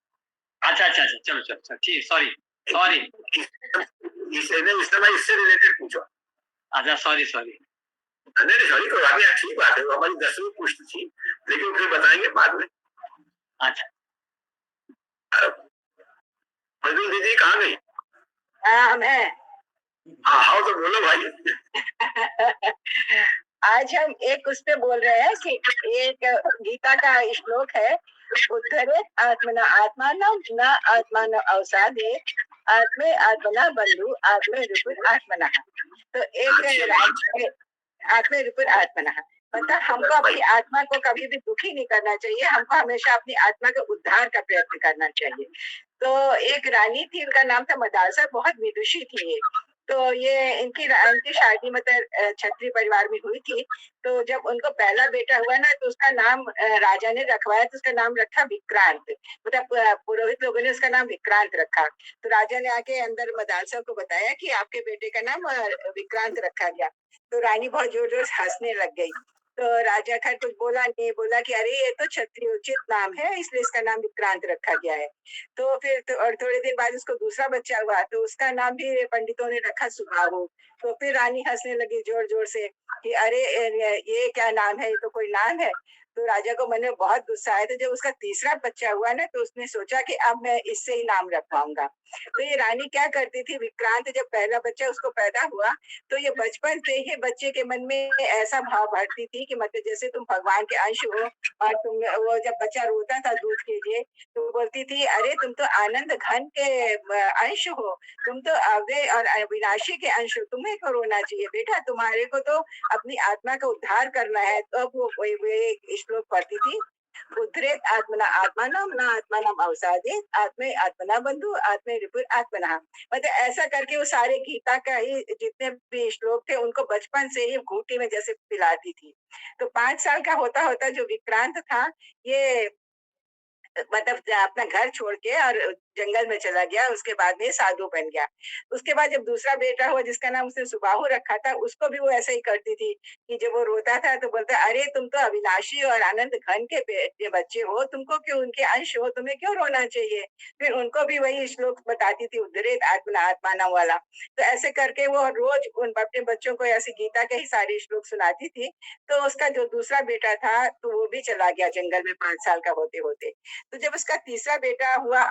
अच्छा अच्छा अच्छा, चलो चलो चलो ठीक, सॉरी सॉरी, इस समय इससे रिलेटेड पूछो। अच्छा सॉरी सॉरी, नहीं सॉरी कोई बात नहीं, अच्छी बात है, वो हमारी 10वीं पुष्ट थी, लेकिन फिर बताएंगे बाद में। अच्छा मजदूर दीदी कहाँ गई? हाँ मैं हाँ तो बोलो भाई। आज हम एक उस पे बोल रहे हैं कि एक गीता का श्लोक है, उद्धरे आत्मना आत्मानं न आत्मानं अवसादे आत्मे आत्मना बंधु आत्मे रूपुर आत्मना। तो एक आत्मे रूपुर आत्मना मतलब हमको अपनी आत्मा को कभी भी दुखी नहीं करना चाहिए, हमको हमेशा अपनी आत्मा के उद्धार का प्रयत्न करना चाहिए। तो एक रानी थी, उनका नाम था मदालसा, बहुत विदुषी थी ये। तो ये इनकी शादी मतलब क्षत्रिय परिवार में हुई थी। तो जब उनको पहला बेटा हुआ ना तो उसका नाम राजा ने रखवाया, तो उसका नाम रखा विक्रांत, मतलब पुरोहित लोगों ने उसका नाम विक्रांत रखा। तो राजा ने आके अंदर मदालसा को बताया कि आपके बेटे का नाम विक्रांत रखा गया। तो रानी बहुत जोर जोर से हंसने लग गई। तो राजा खैर कुछ बोला नहीं, बोला कि अरे ये तो क्षत्रियोचित नाम है इसलिए इसका नाम विक्रांत रखा गया है। तो फिर और थोड़े दिन बाद उसको दूसरा बच्चा हुआ तो उसका नाम भी पंडितों ने रखा सुबाहु। तो फिर रानी हंसने लगी जोर जोर से कि अरे ये क्या नाम है, ये तो कोई नाम है। तो राजा को मन में बहुत गुस्सा आया। तो जब उसका तीसरा बच्चा हुआ ना तो उसने सोचा कि अब मैं इससे ही नाम रखवाऊंगा। तो ये रानी क्या करती थी, विक्रांत जब पहला बच्चा उसको पैदा हुआ तो ये बचपन से ही बच्चे के मन में ऐसा भाव भरती थी कि मतलब जैसे तुम भगवान के अंश हो। और तुम वो जब बच्चा रोता था दूध के लिए तो बोलती थी अरे तुम तो आनंद घन के अंश हो, तुम तो अव्यय और अविनाशी के अंश हो, तुम्हें क्यों रोना चाहिए बेटा, तुम्हारे को तो अपनी आत्मा का उद्धार करना है। तो अब वो एक श्लोक पढ़ती थी, उद्धरेत आत्मना आत्मानम न आत्मानम अवसादेत आत्मे आत्मना बंधु आत्मे रिपुर आत्मना। मतलब ऐसा करके वो सारे गीता का ही जितने भी श्लोक थे उनको बचपन से ही घूंटी में जैसे पिलाती थी। तो 5 साल का होता होता जो विक्रांत था ये मतलब अपना घर छोड़ के और जंगल में चला गया। उसके बाद में साधु बन गया। उसके बाद जब दूसरा बेटा हुआ जिसका नाम उसने सुबाहु रखा था उसको भी वो ऐसा ही करती थी कि जब वो रोता था तो बोलता अरे तुम तो अविनाशी और आनंद घन के बच्चे हो, तुमको क्यों उनके अंश हो, तुम्हें क्यों रोना चाहिए। फिर उनको भी वही श्लोक बताती थी उद्धरेत आत्मना आत्माना वाला। तो ऐसे करके वो रोज उन अपने बच्चों को ऐसे गीता के ही सारे श्लोक सुनाती थी। तो उसका जो दूसरा बेटा था तो वो भी चला गया जंगल में 5 साल का होते होते। तो जब उसका तीसरा बेटा हुआ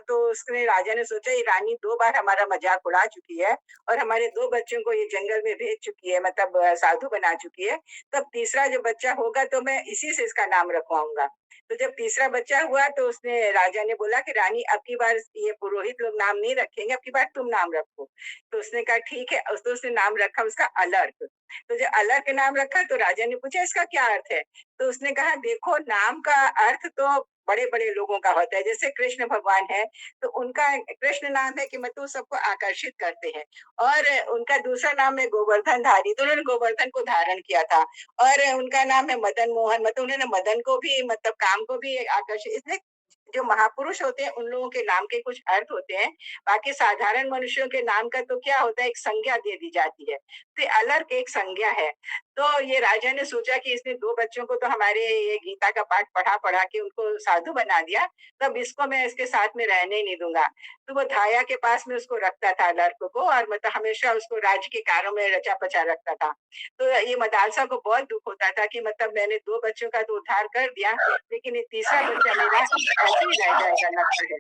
तो उसने राजा ने सोचा ये रानी 2 बार हमारा मजाक उड़ा चुकी है और हमारे 2 बच्चों को ये जंगल में भेज चुकी है, मतलब साधु बना चुकी है। तब तीसरा जो बच्चा होगा तो मैं इसी से इसका नाम रखवाऊंगा। तो जब तीसरा बच्चा हुआ तो उसने राजा ने बोला कि रानी अब की बार ये पुरोहित लोग नाम नहीं रखेंगे, अब की बार तुम नाम रखो। तो उसने कहा ठीक है। तो उसने नाम रखा उसका अलर्क। तो जब अलर्क नाम रखा तो राजा ने पूछा इसका क्या अर्थ है। तो उसने कहा देखो नाम का अर्थ तो बड़े बड़े लोगों का होता है, जैसे कृष्ण भगवान है तो उनका कृष्ण नाम है कि मतलब सबको आकर्षित करते हैं। और उनका दूसरा नाम है गोवर्धन धारी, तो उन्होंने गोवर्धन को धारण किया था। और उनका नाम है मदन मोहन, मतलब उन्होंने मदन को भी मतलब काम को भी आकर्षित। इसलिए जो महापुरुष होते हैं उन लोगों के नाम के कुछ अर्थ होते हैं। बाकी साधारण मनुष्यों के नाम का तो क्या होता है, एक संज्ञा दे दी जाती है। तो अलर्क एक संज्ञा है। तो ये राजा ने सोचा कि इसने 2 बच्चों को तो हमारे ये गीता का पाठ पढ़ा पढ़ा के उनको साधु बना दिया, तब इसको मैं इसके साथ में रहने ही नहीं दूंगा। तो वो धाया के पास में उसको रखता था अलर्क को, और मतलब हमेशा उसको राज्य के कार्यों में रचा पचा रखता था। तो ये मदालसा को बहुत दुख होता था कि मतलब मैंने 2 बच्चों का तो उद्धार कर दिया लेकिन ये तीसरा बच्चा मेरा ऐसे ही रह जाएगा लगता है।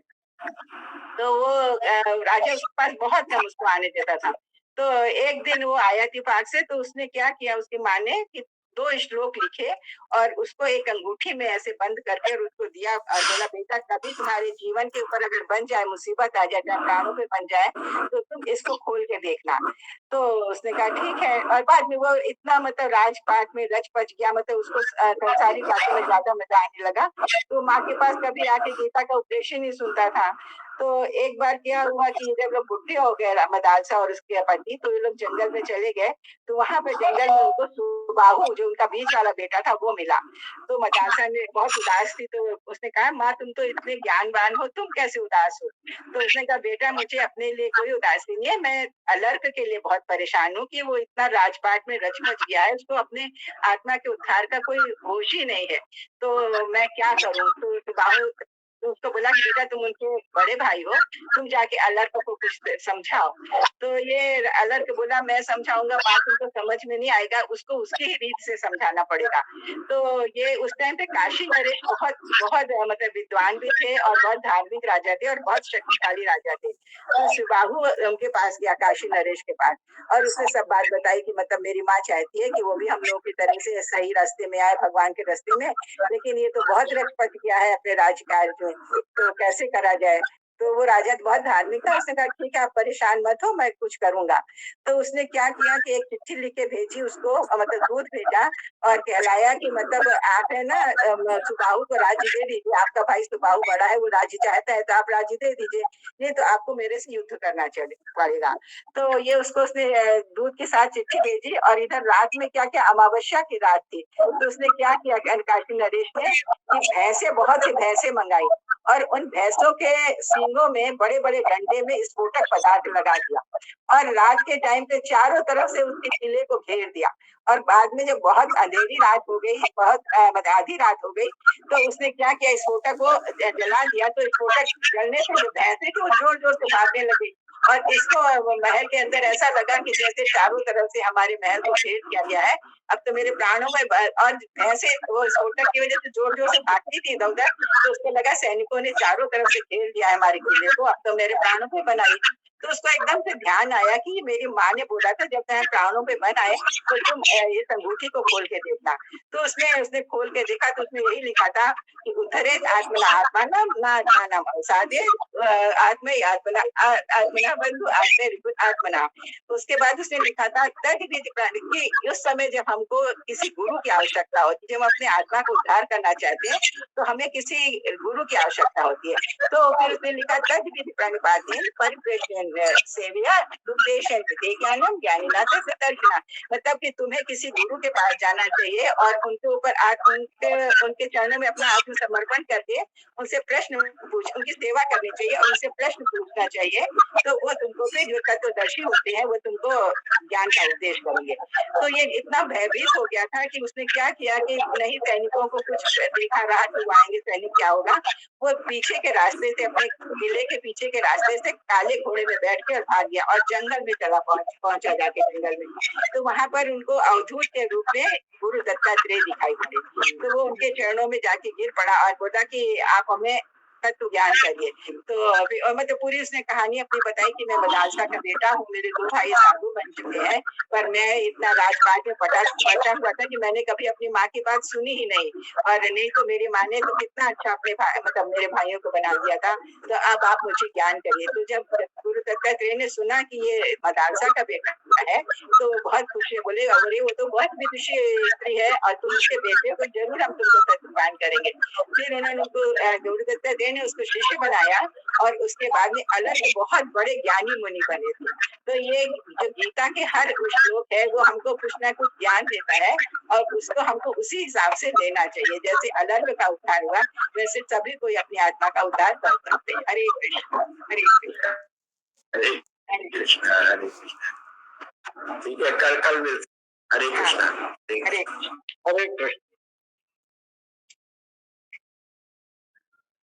तो वो राजा उसके पास बहुत कम उसको आने देता था। तो एक दिन वो आया इत्तेफाक से, तो उसने क्या किया उसकी माँ ने कि 2 श्लोक लिखे और उसको एक अंगूठी में ऐसे बंद करके और उसको दिया और बोला बेटा कभी तुम्हारे जीवन के ऊपर अगर बन जाए मुसीबत आ जाए, प्राणों पे बन जाए तो तुम इसको खोल के देखना। तो उसने कहा ठीक है। और बाद में वो इतना मतलब राजपाट में रच पच गया, मतलब उसको संसारी बातों में ज्यादा मजा आने लगा। तो माँ के पास कभी आके गीता का उपदेश ही नहीं सुनता था। तो एक बार क्या हुआ कि जब लोग बुढ़े हो गए मदालसा और उसके पति, तो ये लोग जंगल में चले गए। तो वहां पे जंगल में उनको सुबाहु जो उनका बीच वाला बेटा था वो मिला। तो मदालसा ने बहुत उदास थी, तो उसने कहा माँ तुम तो इतने ज्ञानवान हो, तुम कैसे उदास हो। तो उसने कहा बेटा मुझे अपने लिए कोई उदासी नहीं है, मैं अलर्क के लिए बहुत परेशान हूँ कि वो इतना राजपाट में रच मच गया है, उसको अपने आत्मा के उद्धार का कोई होश ही नहीं है। तो मैं क्या करूँ। तो सुबाहु तो उसको बोला कि बेटा तुम उनके बड़े भाई हो, तुम जाके अलर्क को कुछ समझाओ। तो ये अलर्क बोला मैं समझाऊंगा माँ, तुमको समझ में नहीं आएगा, उसको उसकी ही रीत से समझाना पड़ेगा। तो ये उस टाइम पे काशी नरेश बहुत बहुत मतलब विद्वान भी थे और बहुत धार्मिक राजा थे और बहुत शक्तिशाली राजा थे। तो सुबाहु उनके पास गया काशी नरेश के पास और उसने सब बात बताई कि मतलब मेरी माँ चाहती है कि वो भी हम लोगों की तरह से सही रास्ते में आए, भगवान के रास्ते में, लेकिन ये तो बहुत रचपच गया है अपने राजकार्य में, तो कैसे करा जाए। तो वो राजा बहुत धार्मिक था, उसने कहा ठीक है आप परेशान मत हो, मैं कुछ करूंगा। तो उसने क्या किया कि एक चिट्ठी लिख के भेजी उसको, मतलब दूध भेजा और कहलाया कि मतलब आप है ना सुबाहु को राज्य दे दीजिए, आपका भाई सुबाहु बड़ा है, वो राज्य चाहता है तो आप राज्य दे दीजिए, नहीं तो आपको मेरे से युद्ध करना पड़ेगा। तो ये उसको उसने दूध के साथ चिट्ठी भेजी और इधर रात में क्या क्या अमावस्या की रात थी, तो उसने क्या किया काशी नरेश ने कि भैंसे बहुत सी भैंसे मंगाई और उन भैंसों के सींगों में बड़े बड़े डंडे में स्फोटक पदार्थ लगा दिया और रात के टाइम पे चारों तरफ से उसके किले को घेर दिया। और बाद में जब बहुत अंधेरी रात हो गई, बहुत आधी रात हो गई, तो उसने क्या किया, स्फोटक को जला दिया। तो स्फोटक जलने से जो भैंसे थी वो जोर जोर से भागने लगी और इसको महल के अंदर ऐसा लगा कि जैसे चारों तरफ से हमारे महल को घेर दिया गया है, अब तो मेरे प्राणों में और भैंसे वो स्फोटक की वजह से जोर जोर से भागती थी इधर उधर, तो उसको लगा सैनिकों ने चारों तरफ से घेर दिया है हमारे किले को, अब तो मेरे प्राणों पे बनाई। तो उसको एकदम से ध्यान आया कि मेरी माँ ने बोला था जब मैं प्राणों पे बन आए तो तुम इस अंगूठी को खोल के देखना। तो उसने खोल के देखा तो उसमें यही लिखा था कि उद्धरे आत्मना आत्मानम ना आत्मानम अवसादे आत्मे आत्मना आत्मना बंधु आत्मे आत्मना। उसके बाद उसने लिखा था तद विधि प्राणी कि उस समय जब हमको किसी गुरु की आवश्यकता होती है, जब हम अपने आत्मा को उद्धार करना चाहते हैं तो हमें किसी गुरु की आवश्यकता होती है। तो फिर उसने लिखा तद विधि प्रणिपातेन परिप्रेक्षण सेविया दुर्देशन विज्ञानम ज्ञानिनाथ सतर्कना, मतलब कि तुम्हें किसी गुरु के पास जाना चाहिए और उनके ऊपर उनके चरणों में अपना आत्मसमर्पण करके उनसे प्रश्न उनकी सेवा करनी चाहिए और उनसे प्रश्न पूछना चाहिए। तो वो तुमको फिर जो तत्वदर्शी होते हैं वो तुमको ज्ञान का उपदेश करेंगे। तो ये इतना भयभीत हो गया था कि उसने क्या किया कि नहीं सैनिकों को कुछ देखा रहा कि वो आएंगे सैनिक क्या होगा, वो पीछे के रास्ते से अपने किले के पीछे के रास्ते से काले घोड़े में बैठ के भाग गया और जंगल में चला पहुंचा जाके जंगल में। तो वहां पर उनको अवधूत के रूप में गुरु दत्तात्रेय दिखाई पड़े। तो वो उनके चरणों में जाके गिर पड़ा और बोला कि आप हमें तत्व ज्ञान करिए। तो और मतलब पूरी उसने कहानी अपनी बताई कि मैं मदालसा का बेटा हूँ, मेरे 2 भाई साधु बन चुके हैं, पर मैं इतना राजपाट में पटा हुआ था कि मैंने कभी अपनी माँ की बात सुनी ही नहीं, और नहीं तो मेरी माँ ने तो कितना अच्छा अपने मतलब मेरे भाइयों को बना दिया था। तो अब आप मुझे ज्ञान करिए। तो जब गुरु दत्तात्रेय ने सुना कि ये मदालसा का बेटा है तो बहुत खुश है, बोले अरे वो तो बहुत विदुषी स्त्री है और तुम उसके बेटे को जरूर हम तुमको सत्संग करेंगे। फिर उन्होंने उनको गुरु दत्तात्रेय ने उसको शिष्य बनाया और उसके बाद में अलग बहुत बड़े ज्ञानी मुनि बने थे। तो ये जो गीता के हर श्लोक है वो हमको कुछ ना कुछ ज्ञान देता है और उसको हमको उसी हिसाब से लेना चाहिए। जैसे अलर्क का उद्धार हुआ वैसे सभी कोई अपनी आत्मा का उद्धार कर सकते हैं। हरे कृष्ण हरे कृष्ण हरे कृष्णा हरे कृष्णा। ठीक है, कल मिलते। हरे कृष्णा हरे कृष्ण। हरे कृष्ण।